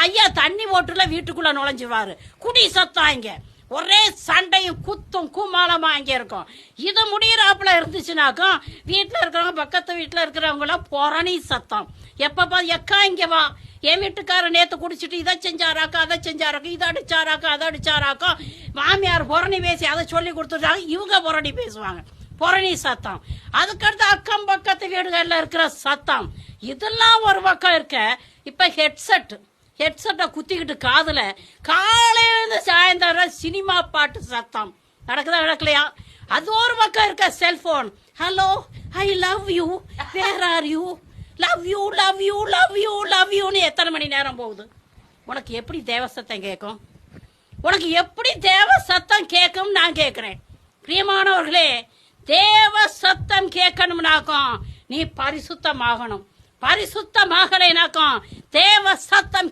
ஐயா தண்ணி ஓட்டுல வீட்டுக்குள்ள நுழைஞ்சுவாரு. குடி சத்தம் இங்க ஒரே சண்டையும் குத்தும் குமாலமா இங்க இருக்கும். இது முடியறாப்புல இருந்துச்சுனாக்கும் வீட்டுல இருக்கிறவங்க பக்கத்து வீட்டுல இருக்கிறவங்க எல்லாம் புரணி சத்தம். எப்ப எக்கா இங்க வா, என் வீட்டுக்காரர் நேத்து குடிச்சிட்டு இதை செஞ்சாராக்கா அதை செஞ்சாராக்கா, இதை அடிச்சாராக்கா அதை அடிச்சாராக்கா, மாமியார் புரணி பேசி அதை சொல்லி கொடுத்துட்டாங்க, இவங்க புரணி பேசுவாங்க. புரணி சத்தம். அதுக்கடுத்து அக்கம் பக்கத்து வீடுகள்ல இருக்கிற சத்தம். இதெல்லாம் ஒரு பக்கம் இருக்க. இப்ப ஹெட்செட்டை குத்திக்கிட்டு காதுல காலையில சாயந்தரம் சினிமா பாட்டு சத்தம் நடக்கலையா? அது ஒரு பக்கம் இருக்க. Cellphone, hello I love you, where are you, love you love you love you love யூன்னு எத்தனை மணி நேரம் போகுது? உனக்கு எப்படி தேவ சத்தம் கேட்கும்? உனக்கு எப்படி தேவ சத்தம் கேட்கும் நான் கேட்கிறேன். பிரியமானவர்களே, தேவ சத்தம் கேட்கணும்னாக்கும் நீ பரிசுத்தமாகணும். பரிசுத்தமாகலைனாக்கும் தேவ சத்தம்